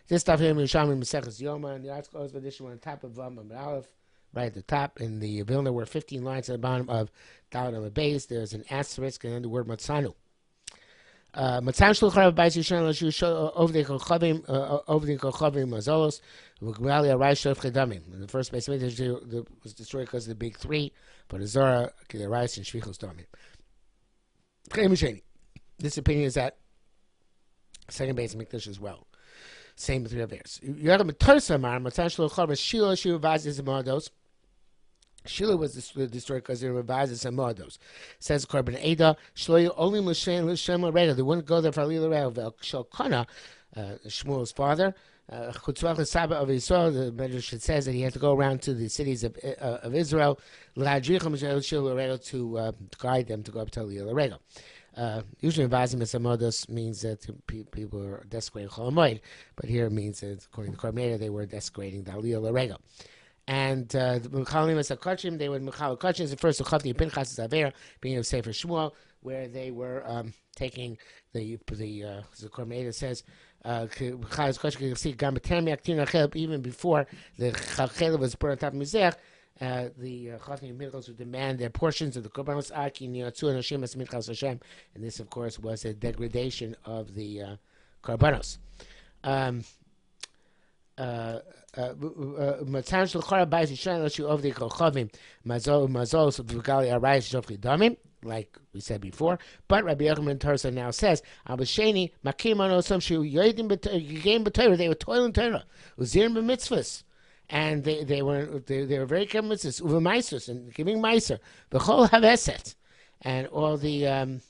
This stuff here in Yerushalmi Yoma, and the article is edition on top of Aleph, right at the top. In the Vilna, were 15 lines at the bottom of Dalet on the base. There's an asterisk and then the word Matzanu. Matzan shluchar b'bayis yishon l'shu ovdei kolchavim mazolos v'gvali aray shof chedamim. The first base was destroyed because of the big three, but Azara aray and shvichos damim. This opinion is that second base Mikdash as well. Same with three others. Yodam Tersa Mar Matzan shluchar b'shilo shiu vazis modos. Shiloh was destroyed because they were revised and modos. Says Korban Eda, Shloyo only L'Shem L'Rega. They wouldn't go there for Alil L'Rega. Shalkana, Shmuel's father, Chutzvach L'Saba of Israel, the Medrash says that he had to go around to the cities of Israel, L'Adricham Shil L'Rega, to guide them to go up to Alil L'Rega. Usually, Vazim Esamodos means that people are desecrating Cholamoid, but here it means that, according to Korban Eda, they were desecrating the Alil L'Rega. And the Mechalim as Kachim, they would Mechal Kachim. The first Chafni Pinchas Zavera, being of Sefer Shmuel, where they were taking the Korban says Mechal Kachim. You can see Gamatem Yaktin Rachel even before the Rachel was burned up Mizrach. The Chafni and Pinchas would demand their portions of the Korbanos Aki Niyatzu and Hashem as Minchas Hashem, and this, of course, was a degradation of the Korbanos. Matzan shluchar b'bayis yishon l'shu ovdei kolchavim mazolos v'gali aray shof chedamim, like we said before. But Rabbi Yochanan Tarsa now says, Abasheni makim anosam shu yodim b'gam b'Torah. They were toiling Torah, uzirim b'mitzvahs, and they were very careful mitzvahs, uv'maisos, and giving meiser, v'chol haveset, and all the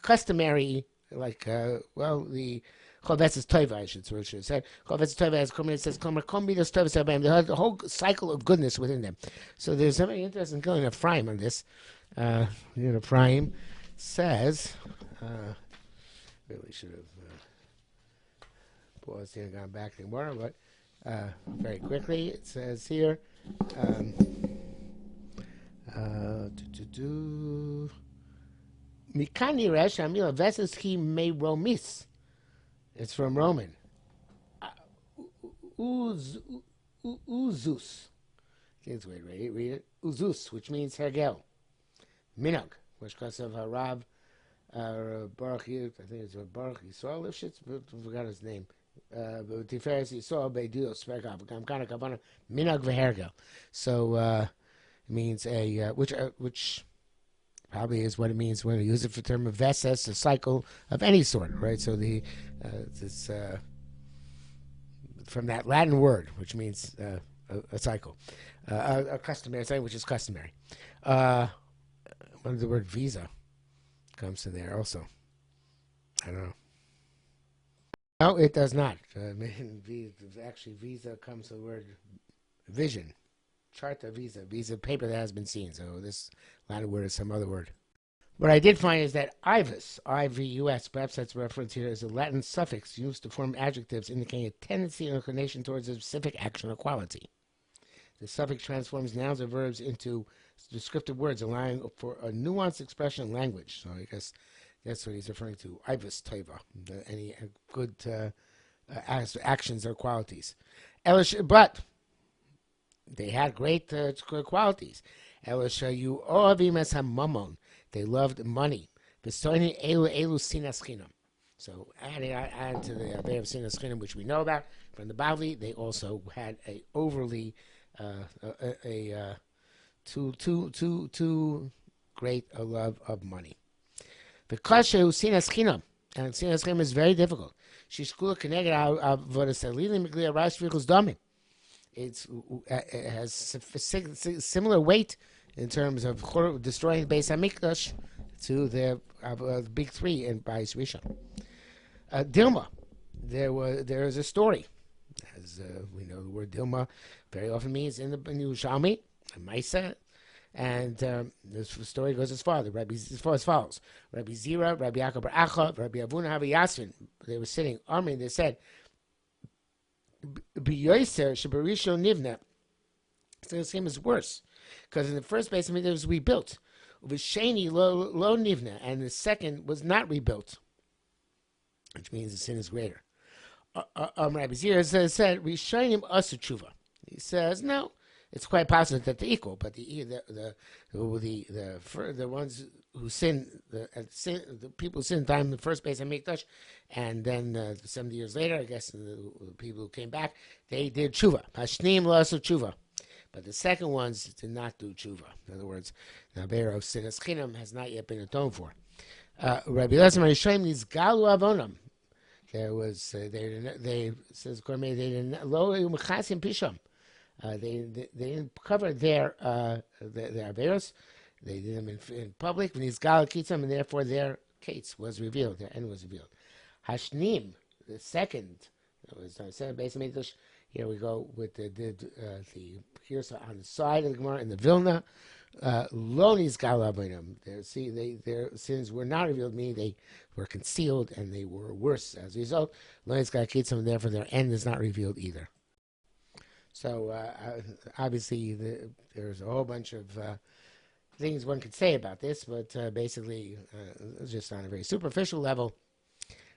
customary, like, the Chovetz Tova, I should have said. Chovetz Tova, as Korban says, they had the whole cycle of goodness within them. So there's something interesting going Ephraim on this. Ephraim says, really should have paused here and gone back anymore, but very quickly, it says here, Mikani Resh Amila Veses He Me Romis. It's from Roman. Uzus. Let's read it. Uzus, which means Hergel. Minog, which comes of Harav Baruch, I think it's Baruch Yisrael Lifshitz, forgot his name. Tiferes Yisrael Beidio Spekav, Kamkana Kabana, Minog Vehergel. So it means a, which probably is what it means when we use it for the term of veses, a cycle of any sort, right? So this from that Latin word, which means a cycle, a customary cycle, which is customary. One of the word visa comes to there also. I don't know. No, it does not. Actually, visa comes to the word vision. Charta visa paper that has been seen. So this Latin word is some other word. What I did find is that ivus, I-V-U-S, perhaps that's a reference here, is a Latin suffix used to form adjectives indicating a tendency or inclination towards a specific action or quality. The suffix transforms nouns or verbs into descriptive words, allowing for a nuanced expression in language. So I guess that's what he's referring to, ivus teva, any good actions or qualities. But they had great qualities. They loved money. So add to the Bay of Sinas Chinam, which we know about from the Bavli, they also had a overly too great a love of money. Because Sinas Chinam, and Sinas Chinam is very difficult. It has similar weight in terms of destroying Beis Hamikdash to the big three in Bais Rishon. Dilma, there is a story, as we know the word Dilma very often means in the Yerushalmi, Maisa, and this story goes as follows. Rabbi Zira, Rabbi Yaakov bar Acha, Rabbi Avuna Havi Yasvin, they were sitting, arming, they said, B'yoser shebarishon nivna. So this game is worse, because in the first base, it was rebuilt. V'sheni lo nivna, and the second was not rebuilt, which means the sin is greater. Rabbi Zira said, "Rishonim asu tshuva." He says, no, it's quite possible that they're equal, but the ones who sin, the people who sinned time in the first base of Mikdash, and then 70 years later, I guess the people who came back, they did tshuva. Hashnim lo asu tshuva. But the second ones did not do tshuva. In other words, the Be'er of Sinas Chinam has not yet been atoned for. Rabbi Elazar Rishonim nizgalu avonam. There was they says Gourmet they didn't lo mechasim pisham. They didn't cover their averos. They did them in public. When nizgal kitzam, and therefore their case was revealed. Their end was revealed. Hashnim, the second, was second base of English. Here we go with the here's on the side of the Gemara in the Vilna. Lo nizgal avonim. Their sins were not revealed, meaning they were concealed and they were worse as a result. Lo nizgal kitzam, and therefore their end is not revealed either. So obviously there's a whole bunch of things one could say about this, but basically just on a very superficial level,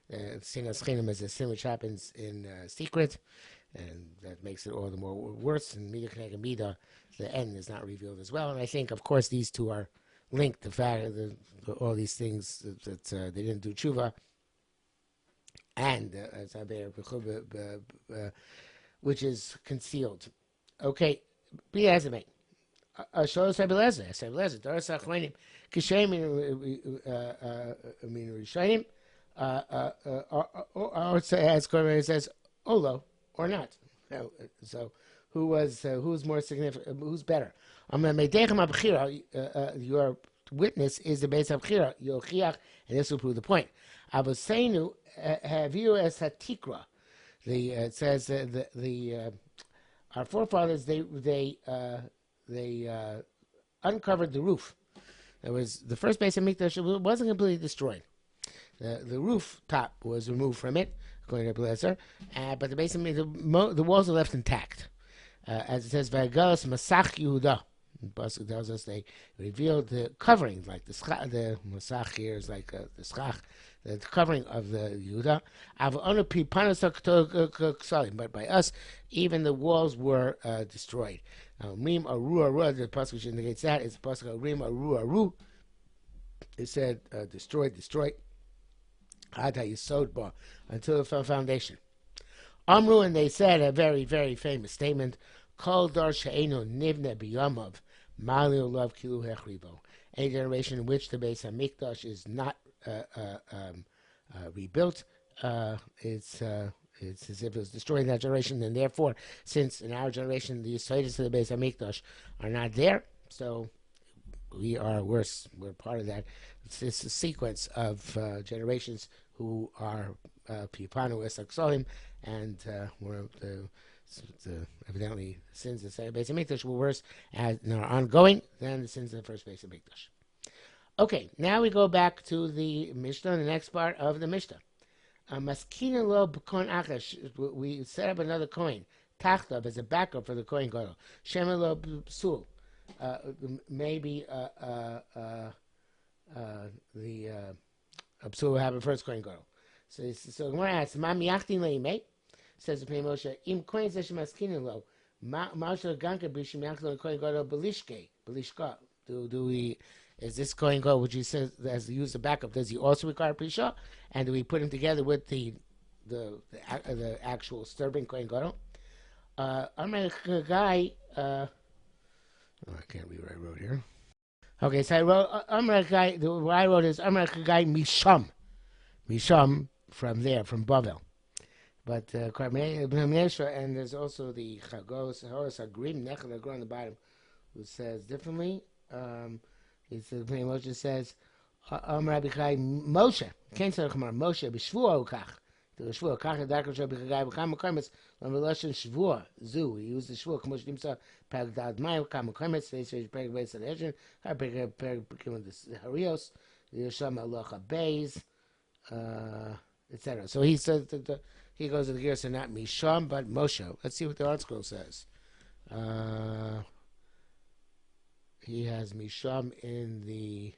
Sinas Chinam is a sin which happens in secret, and that makes it all the more worse. And Midah K'neged Midah, the end is not revealed as well. And I think, of course, these two are linked. The fact that all these things that they didn't do tshuva, and which is concealed. Okay, B'Yazimei. Sholos Rabbi Elazar. Doros Achronim. Kishem min Rishonim. Or as Korban says, Olo or not. So who's more significant? Who's better? Your witness is the base of Bechira. Yochiach, and this will prove the point. Avosenu have you as Hatikra. It says our forefathers they uncovered the roof. It was the first base of Mikdash wasn't completely destroyed. The roof top was removed from it, according to Elazar, but the base of the walls are left intact, as it says Vaygalos Masach Yehuda. The pasuk tells us they revealed the covering, like the Masach here is like the Schach, the covering of the Yehuda. But by us, even the walls were destroyed. Rim Aru Aru, the pasuk which indicates that is the pasuk of Rim Aru Aru. It said destroyed, until the foundation. Amru, and they said a very, very famous statement, Kol dar she'enu nivne b'yamav, mali olav kilu hechribo. Any generation in which the Beis HaMikdash is not rebuilt, it's as if it was destroyed in that generation, and therefore, since in our generation the Yisraelis of the Beis HaMikdash are not there, so we are worse. We're part of that. It's a sequence of generations who are Pipanu Esaksolim, and were evidently sins of the Beis HaMikdash were worse and are ongoing than the sins of the first Beis HaMikdash. Okay, now we go back to the Mishnah, the next part of the Mishnah. Maskina lo b'koin achash. We set up another coin, tachtav, as a backup for the coin gadol. Shema lo psul. Maybe the psul will have a first coin gadol. So Gemara asks, "Ma miyachtin leimei?" Says the Pnei Moshe, "Im coin zesh maskina lo, ma'ashal ganka b'shim yachtin lo coin gadol b'lishka." Do we? Is this Kohen Gadol, which he says as used the backup, does he also require Prisha? And do we put him together with the actual Sterling Kohen Gadol? I'm a guy. I can't read what I wrote here. Okay, so I wrote what I wrote is guy Misham from there, from Bavel. But and there's also the Chagos Horos Agrim Nechel Agro on the bottom, who says differently. It's the Moshe says, Rabbi Chai Moshe, can't say Moshe, b'shvua ukach. The shvua kach the dark Rabbi Chai b'cham mekamis on the lashon shvua zu. He used the shvua k'mosh nimsa pagdad mayu kam mekamis. They say peg beis adhesion. Peg the harios. The Yerushalmi Yoma beis, etc. So he says that he goes to the Gersa not Misham but Moshe. Let's see what the article says. he has Misham in the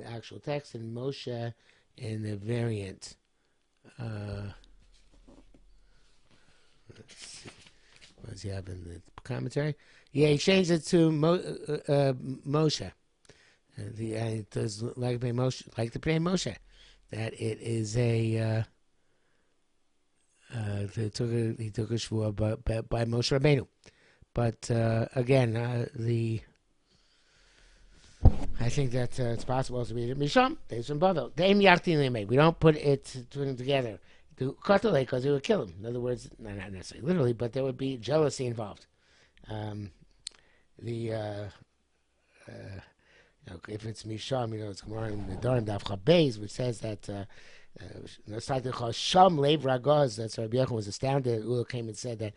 actual text, and Moshe in the variant. Let's see. What does he have in the commentary? Yeah, he changed it to Moshe. And it does like Moshe, like the name Moshe. That it is a he took a shvua by Moshe Rabbeinu. But again, I think that it's possible to read it Misham. There's some Bavel. We don't put it together. To Kotale, because it would kill him. In other words, not necessarily literally, but there would be jealousy involved. If it's Misham, it's Gemara in the Dorim Daf Chabez, which says that Sham Lev Ragaz. That's Rabbi Yochanan was astounded. Ula came and said that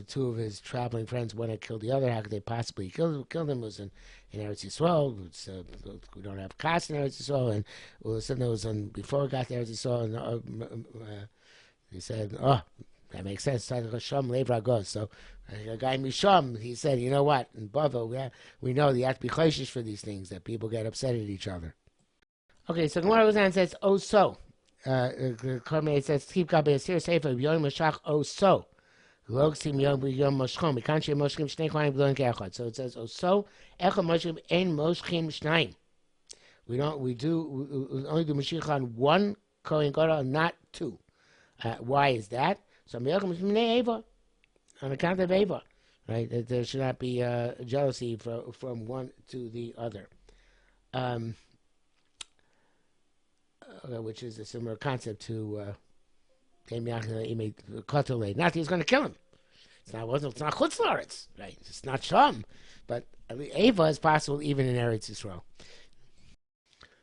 two of his traveling friends, one had killed the other. How could they possibly kill them? It was in Eretz Yisrael. We don't have Kas in Eretz Yisrael, and Ula said that was before we got to Eretz Yisrael. And he said, "Oh, that makes sense." Sham Lev Ragaz. So a guy Misham, he said, "You know what? In Bava, we know that you have to be chayshish for these things, that people get upset at each other." Okay, so Gemara goes on and says, "Oh so." It says, "Keep God be a serious safer. Yom Mashach. Oh so." So it says, "Oh so." Echad moshkim ein moshkim shnayim. We only do Mashiach on one Kohen Gadol, not two. Why is that? So on account of Eva, right? That there should not be jealousy from one to the other. Which is a similar concept to not that he's going to kill him. It's not Chutz La'aretz, right? It's not Sham, but Eva is possible even in Eretz Yisrael.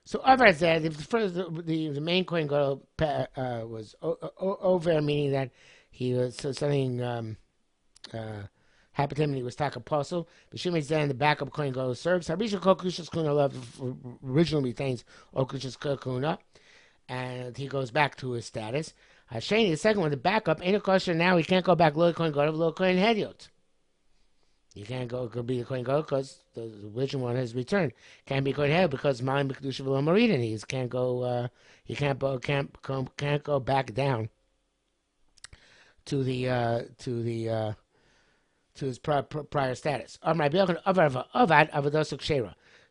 So Avar said the main Kohen Gadol was over, meaning that he was something happened to him and he was tak apostle. But Shimon then the backup Kohen Gadol serves. Habisha Kol Kushas Kuna originally retains Kol Kushas Kuna, and he goes back to his status. Hasheni, the second one, the backup, ain't a kosher now. He can't go back Lo Kohen Gadol, Lo Kohen Hediot. You can't go be the Kohen Gadol because the original one has returned. Can't be Kohen Hediot because Malim B'Kedusha V'Lo Maridin. He can't go. He can't go back down to his prior status.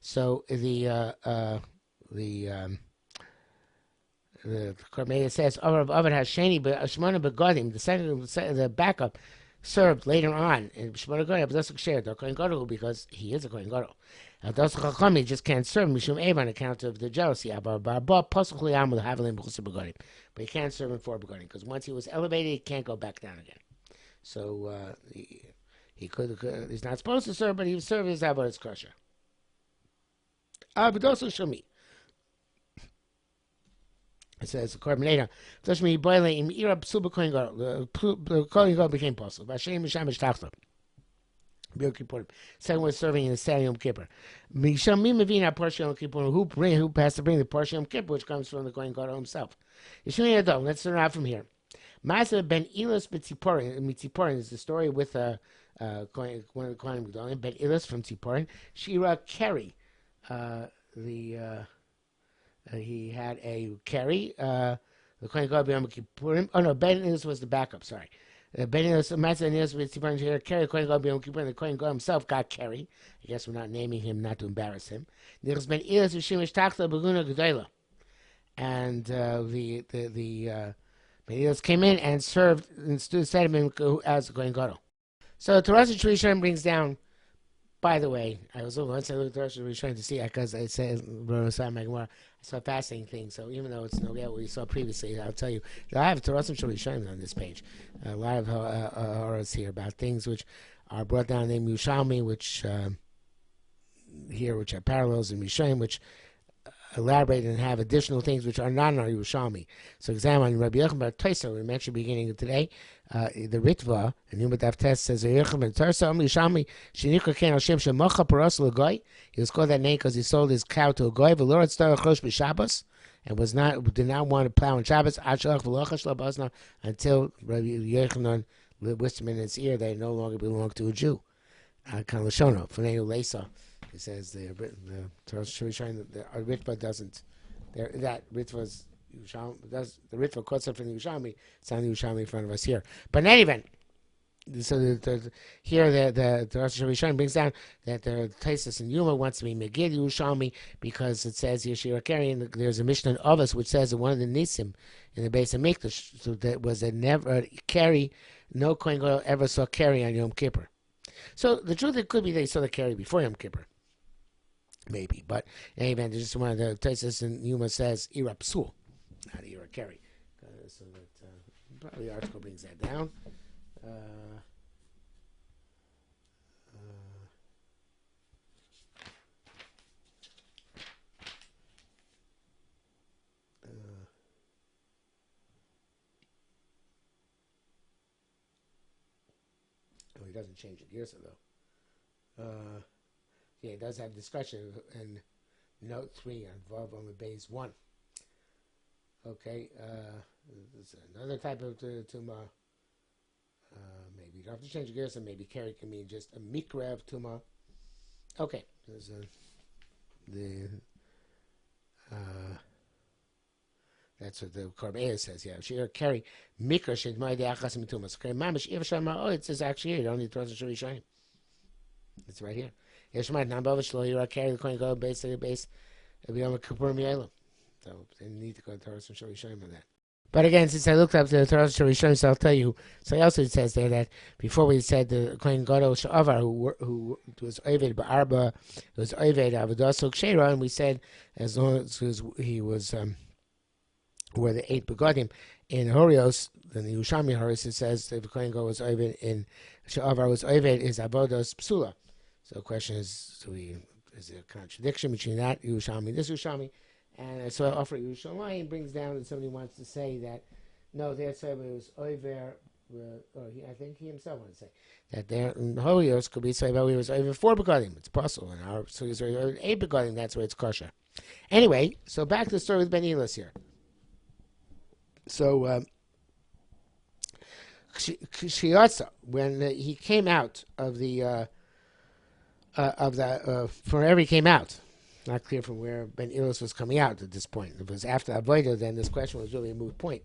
So the Kormeya says Avad Hasheni Shmona Begodim, the backup served later on in Shmona Begodim because he is a Kohen Gadol. He just can't serve Mishum Eva on account of the jealousy. But he can't serve in 4 Begodim because once he was elevated, he can't go back down again. So he could he's not supposed to serve, but he served his Avodah is kosher. Avodah Shami. It says, according to Toshmi Boile im Ira Psuba Kohen Gadol. The Kohen Gadol became possible. Vashem Mishamish Tachta. Second was serving in the Seder Yom Kippur. Misham Mimavina Parsha Yom Kippur. Who has to bring the Parsha Yom Kippur, which comes from the Kohen Gadol himself. Yishmi Adon. Let's start out from here. Masa ben Ilas Mitziporin is the story with one of the Kohen Gadol. Ben Ilas from Tziporin. Shira Keri. He had a carry. The Kohen Gadol Yom Kippurim. Oh no, Ben Ilas was the backup. Sorry, Ben Ilas, Matzah Ilas with Tziporin here. Carry Kohen Gadol Yom Kippurim. The Kohen Gadol himself got carry. I guess we're not naming him not to embarrass him. There's Ben Ilas Shimish Takla Beguna Gedola, and the Ben Ilas came in and served instead of him as a Kohen Gadol. So Torah Tradition brings down. By the way, I was once I looked at the trying to see it because I said I saw a fascinating thing. So even though it's no what we saw previously, I'll tell you I have Torah Tradition on this page. A lot of horrors here about things which are brought down in Yerushalmi, which are parallels in Mishaim, which elaborate and have additional things which are not in our Yerushalmi. So examine Rabbi Yochanan Bar Toisa, we mentioned beginning of today, the Ritva, and Yuma Daf Tes says, he was called that name because he sold his cow to a goy, and did not want to plow on Shabbos, until Rabbi Yochanan whispered in his ear that he no longer belonged to a Jew. Lashono, Funenu Lesa. It says the Torah Shirishayim, the Ritva doesn't. That Ritva's does the Ritva quotes it from the Yerushalmi. It's on the Yerushalmi in front of us here. But in any event, so here the Rosh Hashanah brings down that the Taisus in Yuma wants to be Megid Yerushalmi because it says Yeshua Kari, and there's a Mishnah of us which says that one of the Nisim in the base of Mikdash, so that was a never Kari, no Kohen Gadol ever saw Kari on Yom Kippur. So the truth, it could be they saw the Kari before Yom Kippur, maybe, but in any event, just one of the Taisus in Yuma says Ira Psul, not Ira Kari, so that probably the article brings that down. He doesn't change it years though. Yeah, he does have discussion in note 3 on Vav on the base 1. Okay, there's another type of tumah. Maybe you don't have to change gears, and maybe Keri can mean just a mikra of tumah. Okay, there's that's what the Korban says. Yeah, she Keri mikra shed my de achas mitumas. Okay, mamish ivashama. Oh, it says actually here. It only throws a shurishayim. It's right here. Yeshmad nambavish lo yira Keri the coin go base to the base. It'll be on the Kippur Mielo. So they need to go to Torah and shurishayim on that. But again, since I looked up the Torah Shirishon, so I'll tell you. So he also says there that before we said the Kohen Gadol Sha'avar, who was Oved Ba'arba, was Oved Avodah Kshera, and we said as long as he was were the 8 begodim in Horios, then the Yerushalmi Horios, it says the Kohen Gadol was Oved in Sha'avar was Oved is Avodah Psula. So the question is, is there a contradiction between that Yerushalmi and this Yerushalmi? And so I offer Yerushalmi brings down that somebody wants to say that no, their servant was over, I think he himself wanted to say that there in the Holios could be say about he was over 4 begodim. It's possible, and our so he's over 8 begodim. That's where it's kosher. Anyway, so back to the story with Ben Elis here. So Shiatza, when he came out of the from wherever he came out. Not clear from where Ben Elis was coming out at this point. If it was after Avodah, then this question was really a moot point.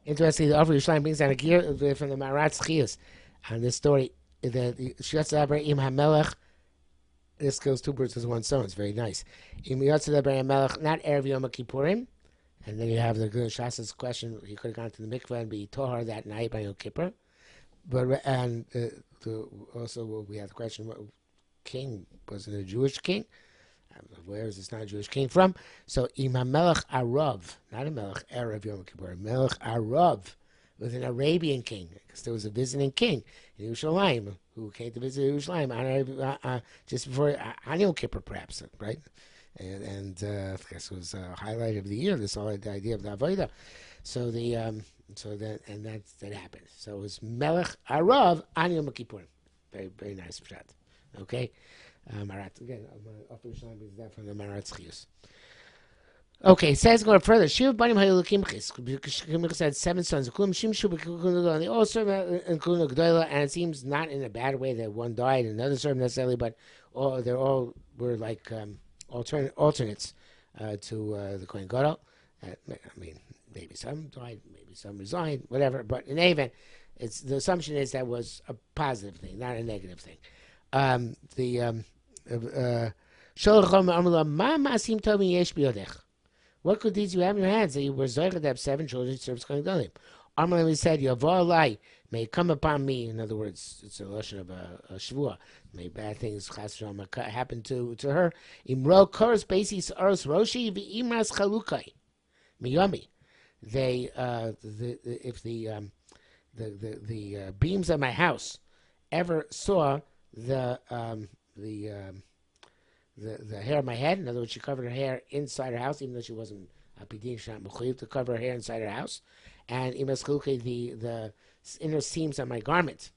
Interestingly, the Offer Yerushalayim brings down a gear from the Maratz Chias on this story. The Shiatza Im HaMelech. This kills 2 birds with 1 stone. It's very nice. Im Yitzhak HaMelech, not Erev Yom Kippurim. And then you have the Good Shasa's question. He could have gone to the mikveh and be Tohar that night by Yom Kippur. but and also we had the question: what king wasn't a Jewish king? Where is this non-Jewish king from? So Imam Melech Arav, not a Melech Arab Yom Kippur, Melech Arav was an Arabian king, because there was a visiting king in Yerushalmi who came to visit Yerushalmi just before on Yom Kippur, perhaps, right? And I guess it was a highlight of the year. This whole idea of the Avodah. So that happened. So it was Melech Arav on Yom Kippur. Very very nice shot. Okay. Marat again. Upper Yerushalayim is that from the Marat Chius. Okay, it says going further. Shiv Banim Hayul Kimchis. Kimchis had 7 sons. Kulam Shimshu and they all served in Kuna Gdoila, and it seems not in a bad way that one died and another served necessarily, but they all were like alternates to the Kohen Gadol. I mean, maybe some died, maybe some resigned, whatever. But in any event, the assumption is that was a positive thing, not a negative thing. What good deeds you have in your hands that you were zocher to have 7 children who serves Kohen Gadolim? Amalem said, Yavo alai, may it come upon me. In other words, it's a lesson of a shvua. May bad things happen to her. Imro koros basis aros roshi v'imras chalukai miyomi. If the beams of my house ever saw the hair of my head. In other words, she covered her hair inside her house, even though she wasn't to cover her hair inside her house. And the inner seams on my garment.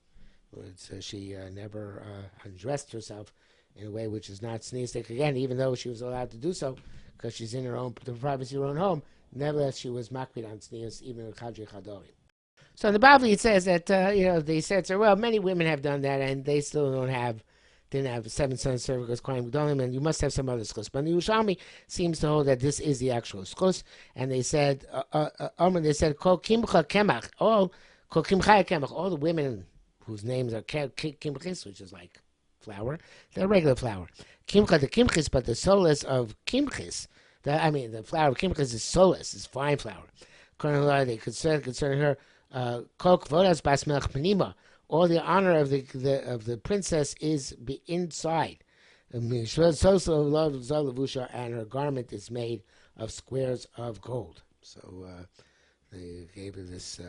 She never undressed herself in a way which is not sneezing again, even though she was allowed to do so because she's in the privacy of her own home. Nevertheless, she was makpid on sneeze, even in Chadri Chadori. So in the Bible it says that they said, so well, many women have done that, and they still didn't have 7 sons serving as Kohen Gedolim, and you must have some other schus. But the Yerushalmi seems to hold that this is the actual schus, and they said, Kol Kimcha Kemach, all Kol Kimchaya Kemach, all the women whose names are Kimchis, which is like flour, they're regular flour. Kimcha the Kimchis, but the solace of Kimchis, the flour of Kimchis is solace, is fine flour. They concerning her, Kol Kvodas Bas Melech Penima, all the honor of the princess is inside. And her garment is made of squares of gold. So they gave her this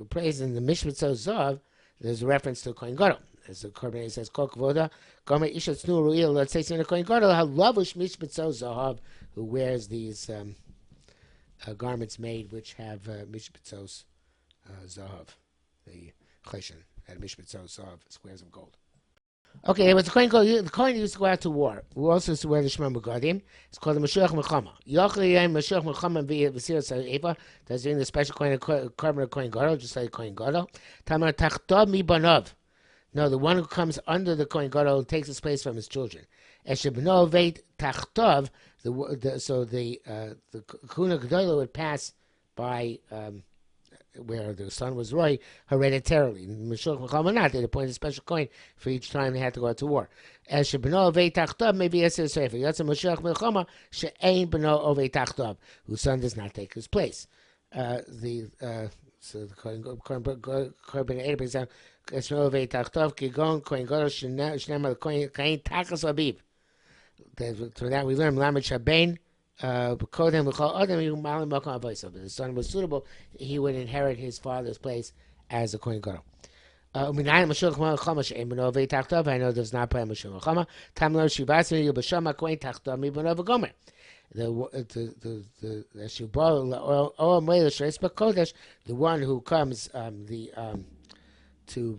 praise in the Mishmitzot Zav. There's a reference to Kohen Gadol. As the Korban says, Kol Kvoda, Gomer Isha Tznu Ru'il, let's say in the Kohen Gadol, Halavush Mishmitzot Zahav, who wears these garments made which have Mishmitzot Zahav, the Cheshen, had Mishmitzot Zahav, squares of gold. Okay, but the Kohen used to go out to war. Who also used to wear the Shema Begadim. It's called the Mashiach Melchama. Yochel Mashiach Melchama v'Sir Eva. That's doing the special carbon of Kohen Gadol, just like Kohen Gadol. Tamar Tachtov Mi Banov. No, the one who comes under the Kohen Gadol takes his place from his children. Eshebno Veit Tachtov. So the Kuna Gadol would pass by where the son was Roy hereditarily. Mashiach Melchama not. They appointed a special coin for each time they had to go out to war. Eshebno Veit Tachtov maybe Yasser Sefer. That's a Mashiach Melchama she'ein beno Ovei Tachtov, whose son does not take his place. So the Korban Eder brings down Eshebno Ovei Tachtov Kigon Kohen Gadol Shneimar Kohen Kain Tachas Abiv. From that we learn Lamed Shabein. But the son was suitable, he would inherit his father's place as a Kohen Gadol. I know there's not by Mashiach Melchama. Tamlar Shivasmi Yubashama Kohen Tachtav Mi B'nov Gomer. The one who comes to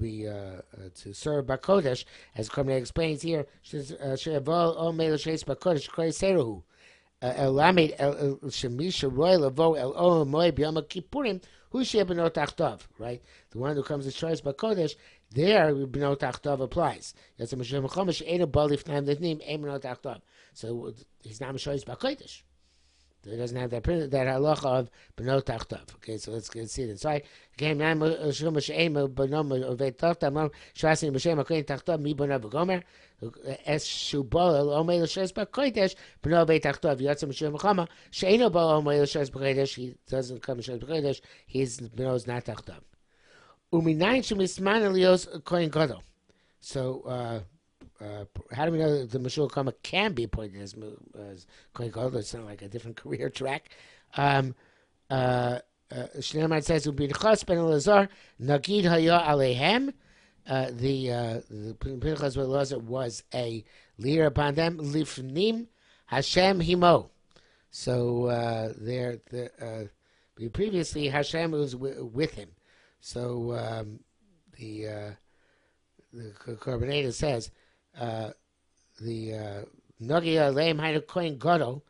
serve Bakodesh, as Korban explains here, El Lamed El Shemisha Roy Lavo El Olam Moed B'Yom Kippurim Hu Shebenot Tachtov. Right, the one who comes to Shoyes Bakodesh, there Benot Tachtov applies. That's a Mashiach Melchama she'eino bal lifnei Litnim ein Benot Tachtov. So he's not Shoyes Bakodesh. So it doesn't have that halacha of b'no tachtav. Okay, so let's see it inside. Again, shasing b'shem akoyin tachtav mi b'no v'gomer es shubal omei l'shes b'kodesh b'no v'ei tachtav yatzim b'shem v'chama she'eno b'al omei l'shes b'kodesh. He doesn't come l'shes b'kodesh. His b'no is not tachtav. Uminayin shemisman elios koyin gadol. So. How do we know that the Mashul Kama can be appointed as Kohen Gadol? It's not like a different career track. Shneimar says, "Ubinchas ben Elazar nagid haya alehem." The Pinchas ben Elazar was a leader upon them. Lifnim Hashem himo. So previously Hashem was with him. So the Korbaneda says. The Nagia Leim Hainu Kohen Gadol,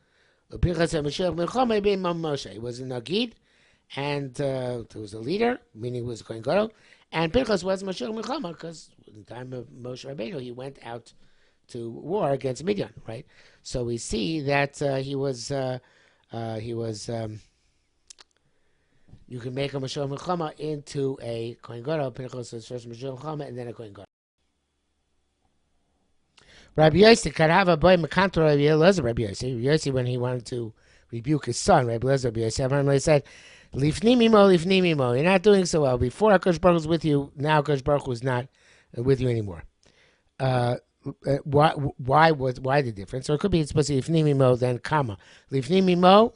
Pinchas Mashiach Milchama Bein Moshe. He was a Nagid, and there was a leader, meaning he was Kohen Gadol, and Pinchas was Mashiach Milchama because in the time of Moshe Rabbeinu he went out to war against Midian, right? So we see that he was. You can make a Mashiach Milchama into a Kohen Gadol. Pinchas was first Mashiach Milchama and then a Kohen Gadol. Rabbi Yossi could have a boy Mekantor Rabbi Elazar. Rabbi Yossi, when he wanted to rebuke his son, Rabbi Elazar, Rabbi Yossi, said, "Lifni mimo. You're not doing so well. Before Hakadosh Baruch was with you, now Hakadosh Baruch was not with you anymore." Why the difference? Or it could be it's supposed to be Lifni mimo then comma Lifni mimo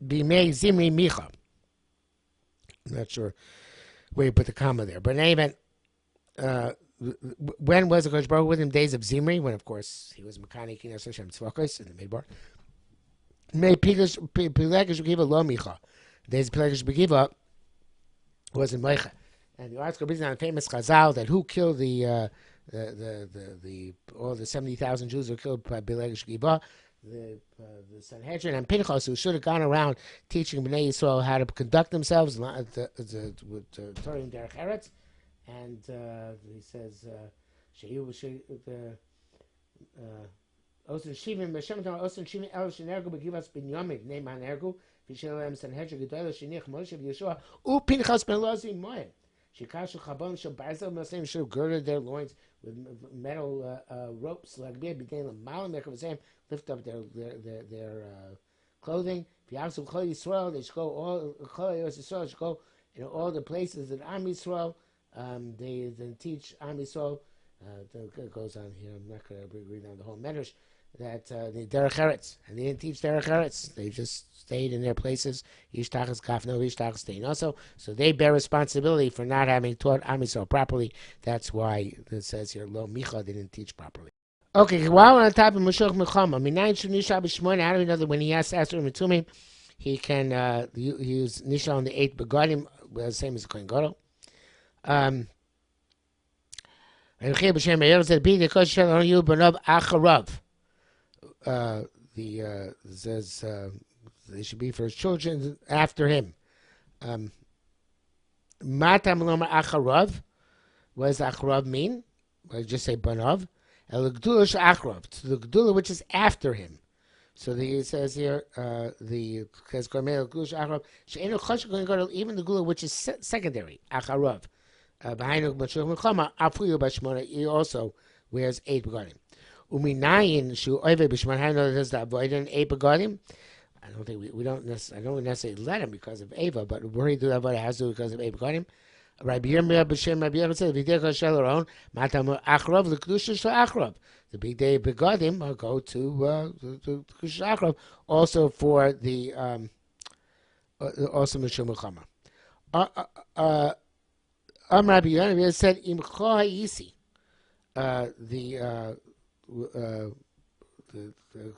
b'mei Zimri Micha. I'm not sure where you put the comma there, but in any event. When was the Kodesh Baruch with him? Days of Zimri, when of course he was Mekani Kinas Hashem Tzvakos in the Midbar. May Pilegish Begiva Lo Micha. Days of Pilegish Begiva was in Meicha, and the article brings down a famous Chazal that who killed the all the 70,000 Jews who were killed by Pilegish Begiva. The Sanhedrin and Pinchas, who should have gone around teaching Bnei Yisrael how to conduct themselves with Torah and Derech Eretz. And he says, "Osen Shivim B'Shem Torah Osen Shivim El Shenergu B'Givas Ben Yomid Neiman Ergu V'Shelem Sanhedrin Gedolah Shenich Moshe Yeshua U Pinchas Ben Lozi Moed Shikashu Chabon Shel Barzel Masem should have girded their loins with metal ropes like began Malam Mekavasem lift up their clothing. V'Yavsu Chol Yisrael they should go all Chol Yisrael should go in all the places that Am Yisrael." They then teach Am Yisrael. It goes on here. I'm not going to read down the whole medrash. That the Derech Eretz, and they didn't teach Derech Eretz. They just stayed in their places. Yishtachas Kafno, Yishtachas staying also. So they bear responsibility for not having taught Am Yisrael properly. That's why it says here Lo Micha they didn't teach properly. Okay, while on top of Mashiach Milchama, Minayin Shunisha B'Shmoyne. How do we know that when he has to ask Mitumi, he can use Nisha on the 8 Begadim, the same as Kohen Gadol. The says they should be for his children after him. Matam loma acharav. What does acharav mean? I just say banav. El gdula acharav, to the gdula which is after him. So he says here the because even the gdula which is secondary acharav. He also wears 8 begadim. Uminayin shu oive b'shman. How do you know that there's the avoid in 8 begadim? I don't think we don't necessarily let him because of Ava, but where he do that avoid has to because of 8 begadim. Rabbi Yirmiyah b'shem Rabbi Yirmiyah says v'dei shel aron matam achrov l'kedusha shel achrov. The big day begadim go to kedusha achrov also for the also mishum milchama. Rabbi Yonah said, "Im chohayisi." The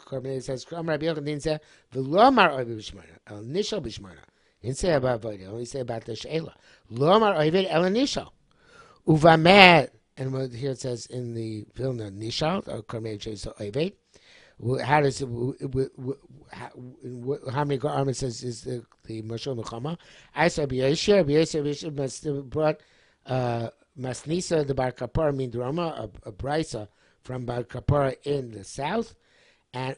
Korban says, "Rabbi Yonah said, v'lomar oivid b'shmona, el nishal b'shmona." He didn't say about void; he only say about the sheila. Lomar oivid el nishal. Uvamed, and here it says in the Vilna nishal or Korban says oivid. How does it? How many garments is the Mashal Mechama? I saw B'Yeshua must have brought Masnisa the Bar Kapara min Drama, a brisa from Bar Kapara in the south, and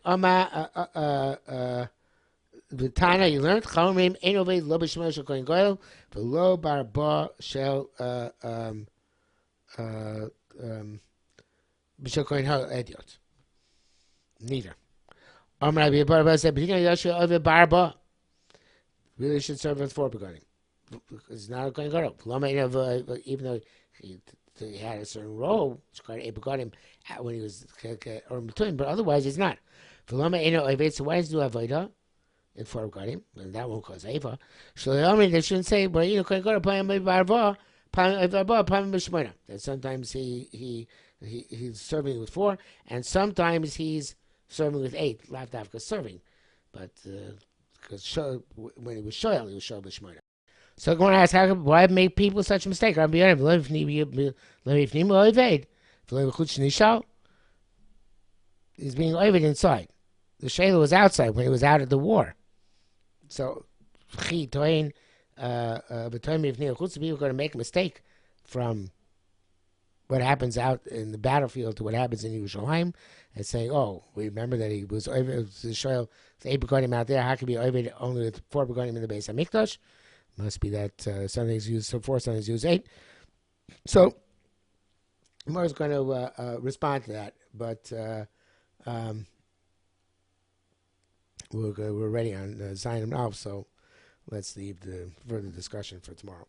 The Tana you learned Chomrim Ein Oved Lo B'Shmo Shel Kohen Gadol V'Lo Barba Shel B'Shel Kohen Hadiot. Neither. Amar Rabbi Barba said, "B'Dina Yashua Oved Barba really should serve with 4 begonim. It's not a Kohen Gadol. Even though he had a certain role, it's called a begonim when he was or between, but otherwise he's not. V'Lama Eino Oved. So why does he do avodah in 4 begonim? And that won't cause ava. Shalom. They shouldn't say, "But Kohen Gadol payim barba, payim b'shmona." That sometimes he's serving with 4, and sometimes he's serving with 8. Lav dafka serving, but because when he was shoyal b'shmona. So I'm going to ask, why make people such a mistake? He's being oived inside. The Shayla was outside when he was out of the war. So, people are going to make a mistake from what happens out in the battlefield to what happens in Yerushalmi and say, oh, we remember that he was oived, the Shayla, the 8 begonim out there. How could he be oived only with 4 begonim in the base of Mikdash? Must be that some things use 4, some things use 8. So, Mar is going to respond to that, but we're ready on Zion now, so let's leave the further discussion for tomorrow.